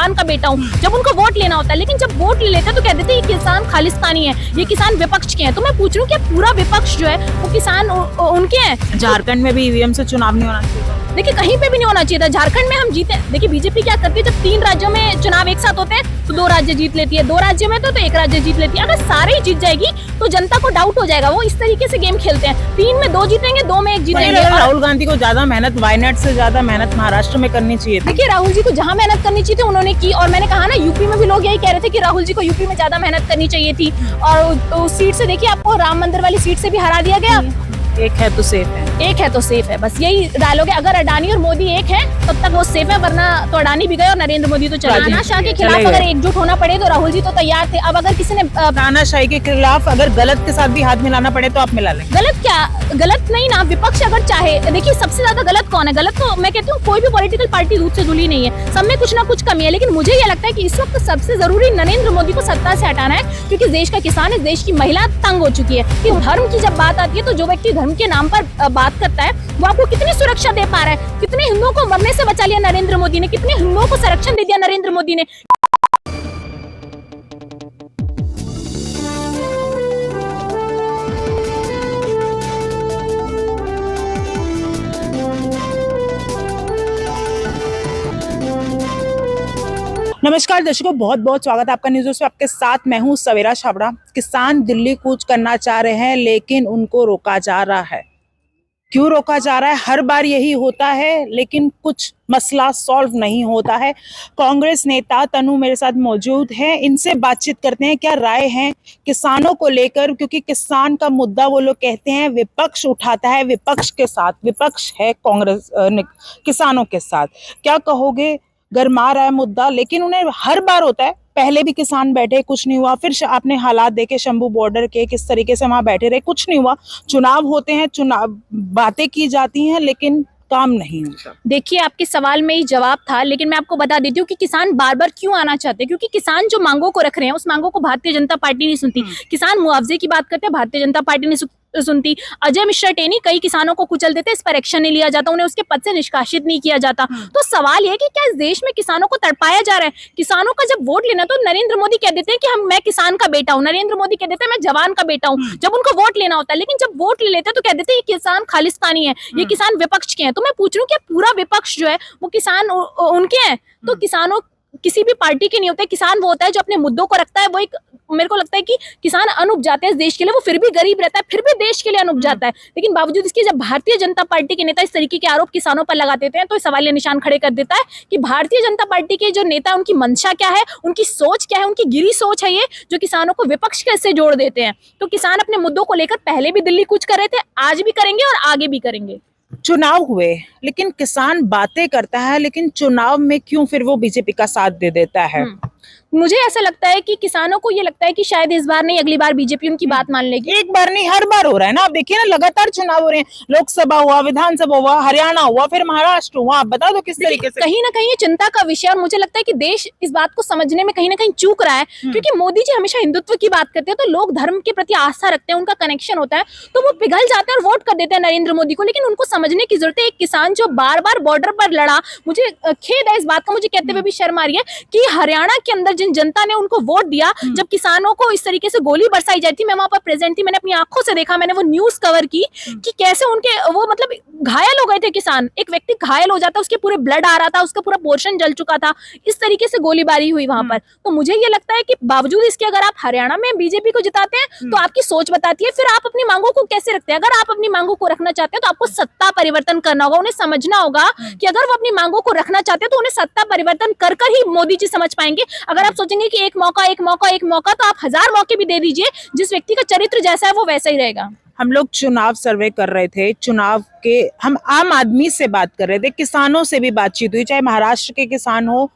किसान का बेटा हूँ, जब उनको वोट लेना होता है, लेकिन जब वोट ले लेते हैं तो कह देते हैं ये किसान खालिस्तानी है, ये किसान विपक्ष के हैं। तो मैं पूछ रही हूँ कि पूरा विपक्ष जो है वो किसान उनके हैं। झारखंड में भी ईवीएम से चुनाव नहीं होना चाहिए। देखिए कहीं पे भी नहीं होना चाहिए था। झारखंड में हम जीते। देखिए बीजेपी क्या करती है, जब 3 राज्यों में चुनाव एक साथ होते हैं तो 2 राज्य जीत लेती है, 2 राज्यों में तो 1 राज्य जीत लेती है। अगर सारे ही जीत जाएगी तो जनता को डाउट हो जाएगा। वो इस तरीके से गेम खेलते हैं, 3 में 2 जीतेंगे, 2 में 1 जीतेंगे। राहुल गांधी को ज्यादा मेहनत वायनाड से ज्यादा मेहनत महाराष्ट्र में करनी चाहिए थी। देखिए राहुल जी को जहाँ मेहनत करनी चाहिए थी उन्होंने की, और मैंने कहा ना यूपी में भी लोग यही कह रहे थे कि राहुल जी को यूपी में ज्यादा मेहनत करनी चाहिए थी। और उस सीट से देखिए आपको राम मंदिर वाली सीट से भी हरा दिया गया। एक है तो सेफ है, एक है तो सेफ है, बस यही डायलॉग है। अगर अडानी और मोदी एक है तब तक वो सेफ है, वरना तो अडानी भी गए और नरेंद्र मोदी तो चले। तानाशाह के खिलाफ अगर एकजुट होना पड़े तो राहुल जी तो तैयार थे। अब अगर किसी ने तानाशाही के खिलाफ अगर गलत के साथ भी हाथ मिलाना पड़े तो आप मिला लें। गलत क्या, गलत नहीं ना, विपक्ष अगर चाहे। देखिए सबसे ज्यादा गलत कौन है? गलत तो मैं कहती हूँ कोई भी पॉलिटिकल पार्टी दूध से धुली नहीं है, सब में कुछ ना कुछ कमी है। लेकिन मुझे ये लगता है कि इस वक्त सबसे जरूरी नरेंद्र मोदी को सत्ता से हटाना है, क्योंकि देश का किसान, इस देश की महिला तंग हो चुकी है। कि धर्म की जब बात आती है तो जो व्यक्ति धर्म के नाम पर बात करता है वो आपको कितनी सुरक्षा दे पा रहा है? कितने हिंदुओं को मरने से बचा लिया नरेंद्र मोदी ने, कितने हिंदुओं को संरक्षण दे दिया नरेंद्र मोदी ने। नमस्कार दर्शकों, बहुत बहुत स्वागत है आपका न्यूज़ पे। आपके साथ मैं हूं सवेरा छाबड़ा। किसान दिल्ली कूच करना चाह रहे हैं लेकिन उनको रोका जा रहा है। क्यों रोका जा रहा है? हर बार यही होता है लेकिन कुछ मसला सॉल्व नहीं होता है। कांग्रेस नेता तनु मेरे साथ मौजूद हैं, इनसे बातचीत करते हैं क्या राय है किसानों को लेकर, क्योंकि किसान का मुद्दा वो लोग कहते हैं विपक्ष उठाता है, विपक्ष के साथ, विपक्ष है कांग्रेस किसानों के साथ। क्या कहोगे? गरमा रहा है मुद्दा, लेकिन उन्हें हर बार होता है। पहले भी किसान बैठे, कुछ नहीं हुआ। फिर आपने हालात देखे शंभू बॉर्डर के, किस तरीके से वहां बैठे रहे, कुछ नहीं हुआ। चुनाव होते हैं, चुनाव बातें की जाती हैं लेकिन काम नहीं होता। देखिए आपके सवाल में ही जवाब था, लेकिन मैं आपको बता देती हूँ कि किसान बार बार क्यों आना चाहते हैं। क्योंकि किसान जो मांगों को रख रहे हैं उस मांगों को भारतीय जनता पार्टी नहीं सुनती। किसान मुआवजे की बात करते हैं, भारतीय जनता पार्टी नहीं सुनती। अजय मिश्रा टेनी कई किसानों को कुचल देते, इस पर एक्शन नहीं लिया जाता, उन्हें उसके पद से निष्कासित नहीं किया जाता। तो सवाल ये कि क्या इस देश में किसानों को तड़पाया जा रहा है? किसानों का जब वोट लेना तो नरेंद्र मोदी कह देते हैं कि मैं किसान का बेटा हूँ, नरेंद्र मोदी कह देते हैं मैं जवान का बेटा हूँ, जब उनको वोट लेना होता है। लेकिन जब वोट ले लेते हैं तो कह देते हैं ये किसान खालिस्तानी है, ये किसान विपक्ष के हैं। तो मैं पूछ रही हूँ कि पूरा विपक्ष जो है वो किसान उनके हैं? तो किसानों किसी भी पार्टी के नहीं होते। किसान वो होता है जो अपने मुद्दों को रखता है। वो एक, मेरे को लगता है कि किसान अनुप जाते हैं इस देश के लिए, वो फिर भी गरीब रहता है, फिर भी देश के लिए अनुप जाता है। लेकिन बावजूद इसके जब भारतीय जनता पार्टी के नेता इस तरीके के आरोप किसानों पर लगा देते हैं तो सवालिया निशान खड़े कर देता है कि भारतीय जनता पार्टी के जो नेता, उनकी मंशा क्या है, उनकी सोच क्या है, उनकी गिरी सोच है ये, जो किसानों को विपक्ष कैसे जोड़ देते हैं। तो किसान अपने मुद्दों को लेकर पहले भी दिल्ली कूच कर रहे थे, आज भी करेंगे और आगे भी करेंगे। चुनाव हुए लेकिन किसान बातें करता है, लेकिन चुनाव में क्यों फिर वो बीजेपी का साथ दे देता है? मुझे ऐसा लगता है कि किसानों को ये लगता है कि शायद इस बार नहीं अगली बार बीजेपी उनकी बात मान लेगी। एक बार नहीं, हर बार हो रहा है ना। आप देखिए ना, लगातार चुनाव हो रहे हैं। लोकसभा हुआ, विधानसभा हुआ, हरियाणा हुआ, फिर महाराष्ट्र हुआ। आप बता दो किस तरीके से। कहीं ना कहीं ये चिंता का विषय, और मुझे लगता है कि देश इस बात को समझने में कहीं ना कहीं चूक रहा है। क्योंकि मोदी जी हमेशा हिंदुत्व की बात करते हैं तो लोग धर्म के प्रति आस्था रखते हैं, उनका कनेक्शन होता है, तो वो पिघल जाते हैं और वोट कर देते हैं नरेंद्र मोदी को। लेकिन उनको समझने की जरूरत है, एक किसान जो बार बार बॉर्डर पर लड़ा, मुझे खेद है इस बात का, मुझे कहते हुए भी शर्म आ रही है कि हरियाणा के अंदर जिन जनता ने उनको वोट दिया, जब किसानों को इस तरीके से गोली बरसाई जाती थी, मैं वहां पर प्रेजेंट थी, मैंने अपनी आंखों से देखा, मैंने वो न्यूज कवर की कि कैसे उनके वो मतलब घायल हो गए थे किसान। एक व्यक्ति घायल हो जाता, उसके पूरे ब्लड आ रहा था, उसका पूरा पोर्शन जल चुका था, इस तरीके से गोलीबारी हुई वहां पर। तो मुझे ये लगता है कि बावजूद इसके अगर आप हरियाणा में बीजेपी को जिताते हैं तो आपकी सोच बताती है, फिर आप अपनी मांगों को कैसे रखते हैं। अगर आप अपनी मांगों को रखना चाहते हैं तो आपको सत्ता परिवर्तन करना होगा। उन्हें समझना होगा कि अगर वो अपनी मांगों को रखना चाहते हैं तो उन्हें सत्ता परिवर्तन कर ही मोदी जी समझ पाएंगे। अगर आप सोचेंगे कि एक मौका तो आप 1000 मौके भी दे दीजिए, जिस व्यक्ति का चरित्र जैसा है वो वैसा ही रहेगा। हम लोग चुनाव सर्वे कर रहे थे, चुनाव के हम आम आदमी से बात कर रहे थे, किसानों से भी बातचीत हुई, चाहे महाराष्ट्र के किसान हो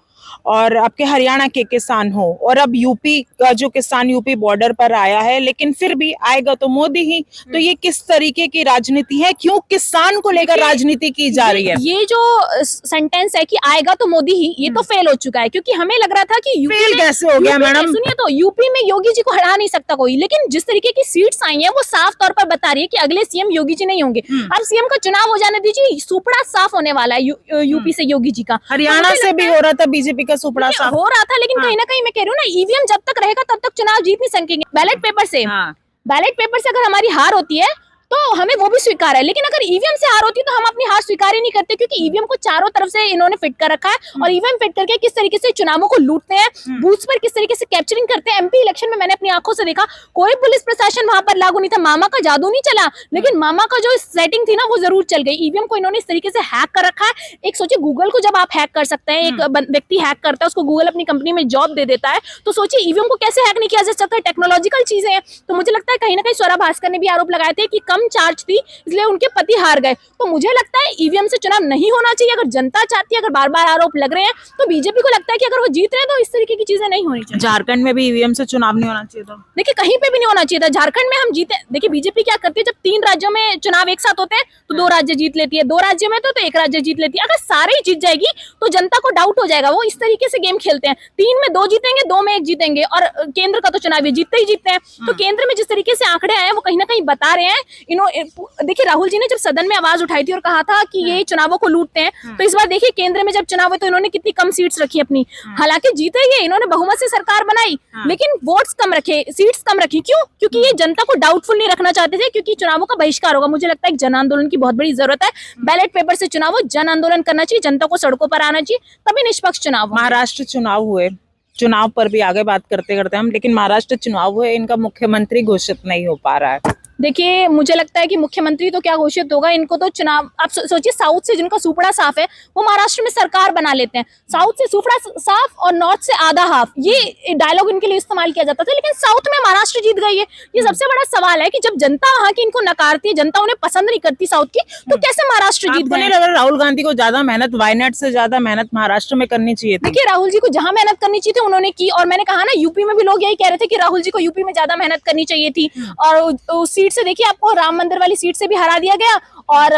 और आपके हरियाणा के किसान हो, और अब यूपी का जो किसान यूपी बॉर्डर पर आया है, लेकिन फिर भी आएगा तो मोदी ही। तो ये किस तरीके की राजनीति है? क्यों किसान को लेकर राजनीति की जा रही है? ये जो सेंटेंस है कि आएगा तो मोदी ही, ये तो फेल हो चुका है। क्योंकि हमें लग रहा था कि फेल कैसे हो गया मैडम? सुनिए, तो यूपी में योगी जी को हरा नहीं सकता कोई, लेकिन जिस तरीके की सीट्स आई हैं वो साफ तौर पर बता रही है कि अगले सीएम योगी जी नहीं होंगे। अब सीएम का चुनाव हो जाने दीजिए, सुपड़ा साफ होने वाला है यूपी से योगी जी का। हरियाणा से भी हो रहा था बीजेपी बीजेपी का सुपड़ा देखिए, साफ। हो रहा था, लेकिन हाँ। कहीं ना कहीं मैं कह रही हूँ ना, ईवीएम जब तक रहेगा तब तक चुनाव जीत नहीं सकेंगे। बैलेट पेपर से, हाँ। बैलेट पेपर से अगर हमारी हार होती है तो हमें वो भी स्वीकार है, लेकिन अगर ईवीएम से हार होती है तो हम अपनी हार स्वीकार ही नहीं करते, क्योंकि ईवीएम को चारों तरफ से इन्होंने फिट कर रखा है और ईवीएम फिट करके किस तरीके से चुनावों को लूटते हैं, बूथ्स पर किस तरीके से कैप्चरिंग करते हैं। एमपी इलेक्शन में मैंने अपनी आंखों से देखा, कोई पुलिस प्रशासन वहां पर लागू नहीं था, मामा का जादू नहीं चला, लेकिन मामा का जो सेटिंग थी ना वो जरूर चल गई। ईवीएम को इन्होंने इस तरीके से हैक कर रखा है। एक सोचिए, गूगल को जब आप हैक कर सकते हैं, एक व्यक्ति हैक करता है, उसको गूगल अपनी कंपनी में जॉब दे देता है, तो सोचिए ईवीएम को कैसे हैक नहीं किया जा सकता। टेक्नोलॉजिकल चीजें हैं। तो मुझे लगता है कहीं ना कहीं स्वरा भास्कर ने भी आरोप लगाए थे कि कम चार्ज थी इसलिए उनके पति हार गए। तो मुझे लगता है ईवीएम से चुनाव नहीं होना चाहिए। अगर जनता चाहती है, अगर बार बार आरोप लग रहे हैं, तो बीजेपी को लगता है कि अगर वो जीत रहे हैं तो इस तरीके की चीजें नहीं होनी चाहिए। झारखंड में भी ईवीएम से चुनाव नहीं होना चाहिए था। देखिए, कहीं पे भी नहीं होना चाहिए था। झारखंड में हम जीते, देखिए बीजेपी क्या करती है, जब 3 राज्यों में चुनाव एक साथ होते हैं तो 2 राज्य जीत लेती है, 2 राज्यों में तो 1 राज्य जीत लेती है। अगर सारे ही जीत जाएगी तो जनता को डाउट हो जाएगा। वो इस तरीके से गेम खेलते हैं, 3 में 2 जीतेंगे, 2 में 1 जीतेंगे, और केंद्र का तो चुनाव जीतते ही जीतते हैं। तो केंद्र में जिस तरीके से आंकड़े आए हैं वो कहीं ना कहीं बता रहे हैं। देखिए, राहुल जी ने जब सदन में आवाज उठाई थी और कहा था कि ये चुनावों को लूटते हैं, तो इस बार देखिए केंद्र में जब चुनाव हुए तो इन्होंने कितनी कम सीट्स रखी अपनी। हालांकि जीते ये, इन्होंने बहुमत से सरकार बनाई, लेकिन वोट्स कम रखे, सीट्स कम रखी। क्यों? क्योंकि ये जनता को डाउटफुल नहीं रखना चाहते थे, क्योंकि चुनावों का बहिष्कार होगा। मुझे लगता है एक जन आंदोलन की बहुत बड़ी जरूरत है। बैलेट पेपर से चुनाव हो, जन आंदोलन करना चाहिए, जनता को सड़कों पर आना चाहिए, तभी निष्पक्ष चुनाव हो। महाराष्ट्र चुनाव हुए, चुनाव पर भी आगे बात करते करते हम, लेकिन महाराष्ट्र चुनाव हुए, इनका मुख्यमंत्री घोषित नहीं हो पा रहा है। देखिए, मुझे लगता है कि मुख्यमंत्री तो क्या घोषित होगा, इनको तो चुनाव, आप सोचिए साउथ से जिनका सुपड़ा साफ है वो महाराष्ट्र में सरकार बना लेते हैं। साउथ से सुपड़ा साफ और नॉर्थ से आधा हाफ, ये डायलॉग इनके लिए इस्तेमाल किया जाता था, लेकिन साउथ में महाराष्ट्र जीत गई है। ये सबसे बड़ा सवाल है कि जब जनता वहां की इनको नकारती है, जनता उन्हें पसंद नहीं करती साउथ की, तो कैसे महाराष्ट्र जीत आपको गए? नहीं लग रहा राहुल गांधी को ज्यादा मेहनत वायनाड से ज्यादा मेहनत महाराष्ट्र में करनी चाहिए थी? देखिए, राहुल जी को जहां मेहनत करनी चाहिए थी उन्होंने की, और मैंने कहा ना यूपी में भी लोग यही कह रहे थे कि राहुल जी को यूपी में ज्यादा मेहनत करनी चाहिए थी। और उस सीट से देखिए आपको राम मंदिर वाली सीट से भी हरा दिया गया, और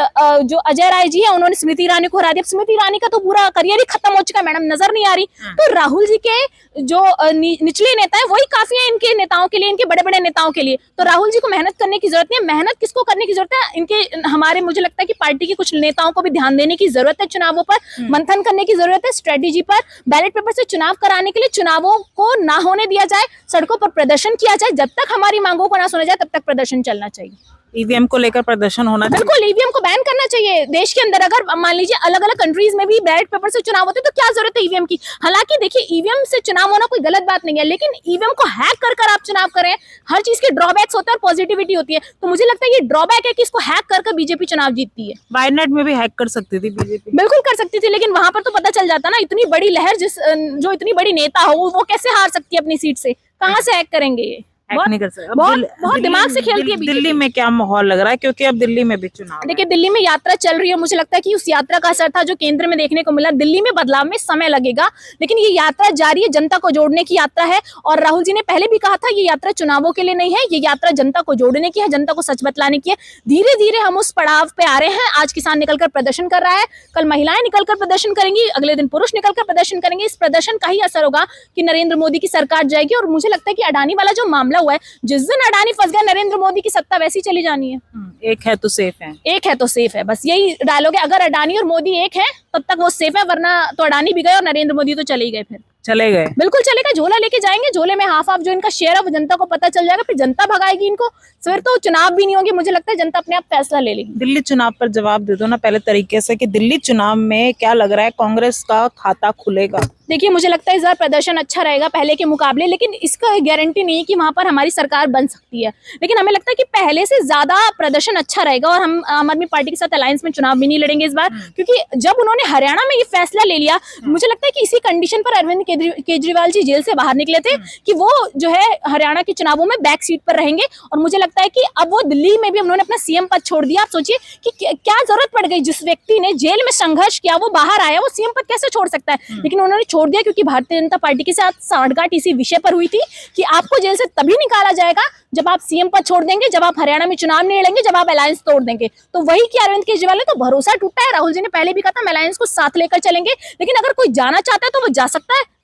जो अजय राय जी है उन्होंने स्मृति ईरानी को हरा दिया। स्मृति ईरानी का तो पूरा करियर ही खत्म हो चुका है, मैडम नजर नहीं आ रही। तो राहुल जी के जो निचले नेता है वही काफी है इनके नेताओं के लिए, इनके बड़े बड़े नेताओं के लिए। तो राहुल जी को मेहनत करने की जरूरत नहीं है। मेहनत किसको करने की जरूरत है? इनके हमारे मुझे लगता है कि पार्टी के कुछ नेताओं को भी ध्यान देने की जरूरत है, चुनावों पर मंथन करने की जरूरत है, स्ट्रेटेजी पर। बैलेट पेपर से चुनाव कराने के लिए चुनावों को ना होने दिया जाए, सड़कों पर प्रदर्शन किया जाए। जब तक हमारी मांगों को ना सुना जाए तब तक प्रदर्शन चलना चाहिए। ईवीएम को लेकर प्रदर्शन होना चाहिए। बिल्कुल, ईवीएम को बैन करना चाहिए देश के अंदर। अगर मान लीजिए अलग अलग कंट्रीज में भी बैलेट पेपर से चुनाव होते तो क्या जरूरत है ईवीएम की? हालांकि देखिए, ईवीएम से चुनाव होना कोई गलत बात नहीं है, लेकिन ईवीएम को हैक कर आप चुनाव करें। हर चीज के ड्रॉबैक्स होते हैं और पॉजिटिविटी होती है। तो मुझे लगता है ये ड्रॉबैक है कि इसको हैक कर बीजेपी चुनाव जीतती है। वायनाड में भी हैक कर सकती थी बीजेपी। बिल्कुल कर सकती थी, लेकिन वहां पर तो पता चल जाता ना, इतनी बड़ी लहर जो इतनी बड़ी नेता हो वो कैसे हार सकती है अपनी सीट से? कहाँ से हैक करेंगे ये? हैक नहीं कर सकते। बहुत दिमाग से खेलती है दिल्ली में क्या माहौल लग रहा है, क्योंकि अब दिल्ली में भी चुनाव है। देखिए, दिल्ली में यात्रा चल रही है। मुझे लगता है कि उस यात्रा का असर था जो केंद्र में देखने को मिला। दिल्ली में बदलाव में समय लगेगा, लेकिन ये यात्रा जारी है, जनता को जोड़ने की यात्रा है। और राहुल जी ने पहले भी कहा था ये यात्रा चुनावों के लिए नहीं है, ये यात्रा जनता को जोड़ने की है, जनता को सच बतलाने की है। धीरे धीरे हम उस पड़ाव पे आ रहे हैं। आज किसान निकलकर प्रदर्शन कर रहा है, कल महिलाएं निकलकर प्रदर्शन करेंगी, अगले दिन पुरुष निकलकर प्रदर्शन करेंगे। इस प्रदर्शन का ही असर होगा कि नरेंद्र मोदी की सरकार जाएगी। और मुझे लगता है कि अडानी वाला जो मामला हुआ है, जिस दिन अडानी फंस गया, नरेंद्र मोदी की सत्ता वैसी चली जानी है। एक है तो सेफ है, एक है तो सेफ है, बस यही डायलॉग है। अगर अडानी और मोदी एक है तब तक वो सेफ है, वरना तो अडानी भी गए और नरेंद्र मोदी तो चले ही गए। फिर चले गए। बिल्कुल चलेगा, झोला लेके जाएंगे, झोले में हाफ हाफ जो इनका शेयर है वो जनता को पता चल जाएगा, फिर जनता भगाएगी इनको, फिर तो चुनाव भी नहीं होंगे। मुझे लगता है जनता अपने आप फैसला ले लेगी। दिल्ली चुनाव पर जवाब दे दो ना पहले तरीके से कि दिल्ली चुनाव में क्या लग रहा है, कांग्रेस का खाता खुलेगा? देखिए, मुझे लगता है इस बार प्रदर्शन अच्छा रहेगा पहले के मुकाबले, लेकिन इसका गारंटी नहीं है कि वहां पर हमारी सरकार बन सकती है। लेकिन हमें लगता है कि पहले से ज्यादा प्रदर्शन अच्छा रहेगा, और हम आम आदमी पार्टी के साथ अलायंस में चुनाव भी नहीं लड़ेंगे इस बार, क्योंकि जब उन्होंने हरियाणा में ये फैसला ले लिया, मुझे लगता है कि इसी कंडीशन पर अरविंद केजरीवाल जी जेल से बाहर निकले थे कि वो जो है हरियाणा के चुनावों में बैक सीट पर रहेंगे। और मुझे लगता है कि अब वो दिल्ली में भी उन्होंने अपना सीएम पद छोड़ दिया। आप सोचिए कि क्या जरूरत पड़ गई, जिस व्यक्ति ने जेल में संघर्ष किया वो बाहर आया, वो सीएम पद कैसे छोड़ सकता है? लेकिन उन्होंने छोड़ दिया क्योंकि भारतीय जनता पार्टी के साथ सांठगांठ इसी विषय पर हुई थी कि आपको जेल से तभी निकाला जाएगा जब आप सीएम पद छोड़ देंगे, जब आप हरियाणा में चुनाव नहीं लड़ेंगे, जब आप अलायंस तोड़ देंगे। तो वही कि अरविंद केजरीवाल ने तो भरोसा टूटा है। राहुल जी ने पहले भी कहा था हम अलायंस को साथ लेकर चलेंगे, लेकिन अगर कोई जाना चाहता है तो वो जा सकता है।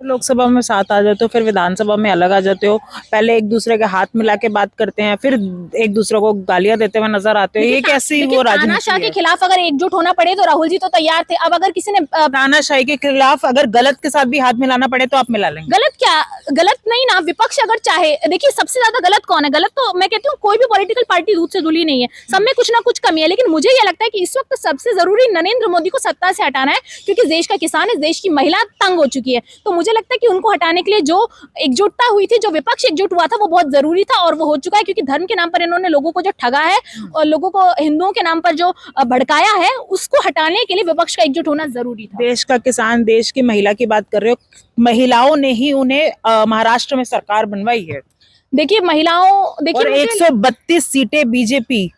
लोकसभा में साथ आ जाते हो, फिर विधानसभा में अलग आ जाते हो। पहले एक दूसरे के हाथ मिला के बात करते हैं, फिर एक दूसरे को गालियां देते हुए नजर आते हो। ये कैसी वो राजनीति तानाशाह के है? खिलाफ अगर एकजुट होना पड़े तो राहुल जी तो तैयार थे। अब अगर किसी ने तानाशाही के खिलाफ अगर गलत के साथ भी हाथ मिलाना पड़े तो आप मिला लेंगे? गलत क्या, गलत नहीं ना, विपक्ष अगर चाहे, देखिए सबसे ज्यादा गलत कौन है? गलत तो मैं कहती हूँ कोई भी पॉलिटिकल पार्टी दूध से धुली नहीं है, सब में कुछ ना कुछ कमी है। लेकिन मुझे ये लगता है कि इस वक्त सबसे जरूरी नरेंद्र मोदी को सत्ता से हटाना है, क्योंकि देश का किसान, इस देश की महिला तंग हो चुकी है। तो मुझे लगता है कि उनको हटाने के लिए जो एकजुटता हुई थी, जो विपक्ष एकजुट हुआ था, वो बहुत जरूरी था और वो हो चुका है। क्योंकि धर्म के नाम पर इन्होंने लोगों को जो ठगा है और लोगों को हिंदुओं के नाम पर जो भड़काया है, उसको हटाने के लिए विपक्ष का एकजुट होना जरूरी था। देश का किसान, देश की महिला की बात कर रहे हो, महिलाओं ने ही उन्हें महाराष्ट्र में सरकार बनवाई है। देखिए महिलाओं, देखिए और 132 सीटें बीजेपी,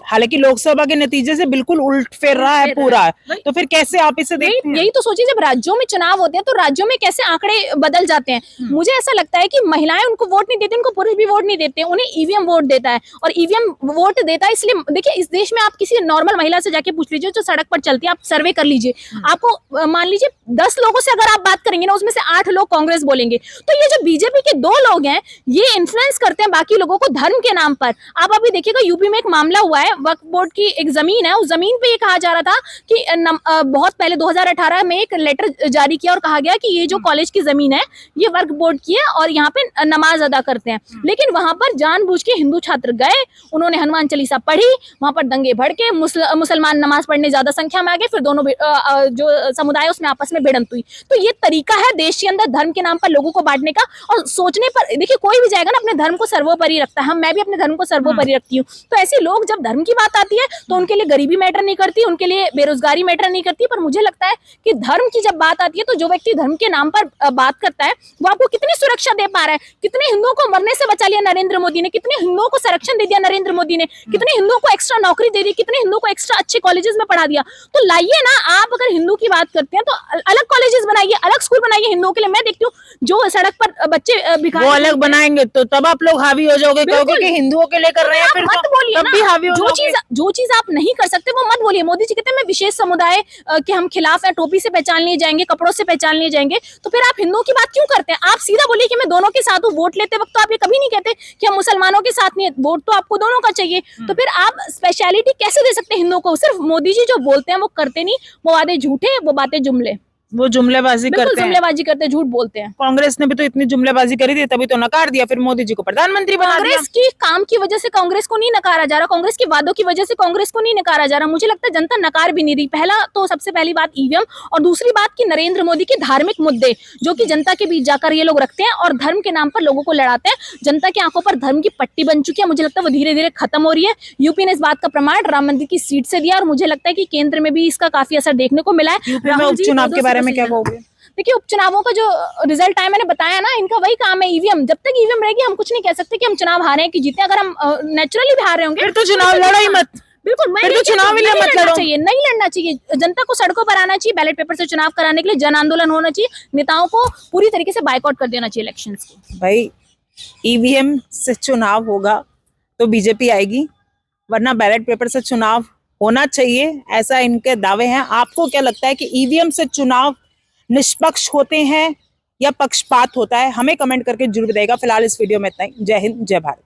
हालांकि लोकसभा के नतीजे से बिल्कुल उल्ट फेर रहा है पूरा। तो फिर कैसे आप इसे देखते हैं? यही तो सोचिए, जब राज्यों में चुनाव होते हैं तो राज्यों में कैसे आंकड़े बदल जाते हैं। मुझे ऐसा लगता है कि महिलाएं उनको वोट नहीं देती, उनको पुरुष भी वोट नहीं देते, उन्हें ईवीएम वोट देता है। और ईवीएम वोट देता है इसलिए, देखिए इस देश में आप किसी नॉर्मल महिला से जाके पूछ लीजिए जो सड़क पर चलती है, आप सर्वे कर लीजिए, आपको मान लीजिए 10 लोगों से अगर आप बात करेंगे ना, उसमें से 8 लोग कांग्रेस बोलेंगे। तो ये जो बीजेपी के 2 लोग हैं, ये इन्फ्लुएंस करते हैं बाकी लोगों को धर्म के नाम पर। आप अभी देखिएगा यूपी में एक मामला हुआ है, वक्फ बोर्ड की एक जमीन है, उस जमीन पे ये कहा जा रहा था कि बहुत पहले 2018 में एक लेटर जारी किया और कहा गया कि ये जो कॉलेज की जमीन है ये वक्फ बोर्ड की है और यहाँ पे नमाज अदा करते हैं। लेकिन वहां पर जानबूझ के हिंदू छात्र गए, उन्होंने हनुमान चालीसा पढ़ी, वहां पर दंगे भड़के, मुसलमान नमाज पढ़ने ज्यादा संख्या में आ गए, फिर दोनों जो समुदाय उसमें आपस में भिड़ंत हुई। तो ये तरीका है देश के अंदर धर्म के नाम पर लोगों को बांटने का। और सोचने पर देखिए, कोई भी जाएगा ना अपने धर्म को सर्वोपरि रखता है, मैं भी अपने धर्म को सर्वोपरि रखती हूँ। तो ऐसे लोग जब धर्म की बात आती है तो उनके लिए गरीबी मैटर नहीं करती, उनके लिए बेरोजगारी मैटर नहीं करती। पर मुझे लगता है कि धर्म की जब बात आती है तो जो व्यक्ति धर्म के नाम पर बात करता है वो आपको कितनी सुरक्षा दे पा रहा है? कितने हिंदुओं को मरने से बचा लिया नरेंद्र मोदी ने, कितने हिंदुओं को संरक्षण दे दिया नरेंद्र मोदी ने, कितने हिंदुओं को एक्स्ट्रा नौकरी दे दी, कितने हिंदुओं को एक्स्ट्रा अच्छे कॉलेजेस में पढ़ा दिया। तो लाइए ना, आप अगर हिंदू की बात करते हैं तो अलग कॉलेजेस बनाइए, अलग स्कूल बनाइए हिंदुओं के लिए। मैं देखती हूँ जो सड़क पर बच्चे वो अलग बनाएंगे तो तब आप लोग हावी हो जाओगे, कहोगे कि हिंदुओं के लिए कर रहे हैं, फिर मत बोलिए तब भी हावी हो जाओगे। जो चीज आप नहीं कर सकते वो मत बोलिए। मोदी जी कहते हैं मैं विशेष समुदाय के हम खिलाफ हैं, टोपी से पहचान लिए जाएंगे, कपड़ों से पहचान लिए जाएंगे। तो फिर आप हिंदुओं की बात क्यों करते हैं? आप सीधा बोलिए कि मैं दोनों के साथ हूँ। वोट लेते वक्त तो आप ये कभी नहीं कहते कि हम मुसलमानों के साथ नहीं है, वोट तो आपको दोनों का चाहिए। तो फिर आप स्पेशलिटी कैसे दे सकते हैं हिंदुओं को? सिर्फ मोदी जी जो बोलते हैं वो करते नहीं, वो वादे झूठे, वो बातें जुमले, वो जुमलेबाजी करते हैं। जुमलेबाजी करते, झूठ बोलते हैं। कांग्रेस ने भी तो इतनी जुमलेबाजी करी थी, तभी तो नकार दिया, फिर मोदी जी को प्रधानमंत्री बना दिया। कांग्रेस की काम की वजह से कांग्रेस को नहीं नकारा जा रहा, कांग्रेस के वादों की वजह से कांग्रेस को नहीं नकारा जा रहा। मुझे लगता है जनता नकार भी नहीं रही। पहला तो सबसे पहली बात ईवीएम, और दूसरी बात कि नरेंद्र मोदी के धार्मिक मुद्दे जो कि जनता के बीच जाकर ये लोग रखते हैं और धर्म के नाम पर लोगों को लड़ाते हैं। जनता की आंखों पर धर्म की पट्टी बन चुकी है, मुझे लगता है वो धीरे धीरे खत्म हो रही है। यूपी ने इस बात का प्रमाण राम मंदिर की सीट से दिया और मुझे लगता है कि केंद्र में भी इसका काफी असर देखने को मिला है। यूपी में उपचुनाव के बारे में क्या कहोगे? देखिए उपचुनावों का जो रिजल्ट आया, मैंने बताया ना, इनका वही काम है ईवीएम। जब तक ईवीएम रहेगी हम कुछ नहीं कह सकते कि हम चुनाव हारे हैं कि जीते। अगर हम नेचुरली भी हार रहे होंगे फिर तो चुनाव लड़ो ही मत। बिल्कुल, मैं तो चुनाव ही मत लड़ो। नहीं लड़ना चाहिए। जनता को सड़कों पर आना चाहिए, बैलेट पेपर से चुनाव कराने के लिए जन आंदोलन होना चाहिए, नेताओं को पूरी तरीके से बायकॉट कर देना चाहिए इलेक्शंस को। भाई ईवीएम से चुनाव होगा तो बीजेपी आएगी, वरना बैलेट पेपर से चुनाव होना चाहिए, ऐसा इनके दावे हैं। आपको क्या लगता है कि ईवीएम से चुनाव निष्पक्ष होते हैं या पक्षपात होता है? हमें कमेंट करके जरूर बताइएगा। फिलहाल इस वीडियो में इतना ही। जय हिंद, जय भारत।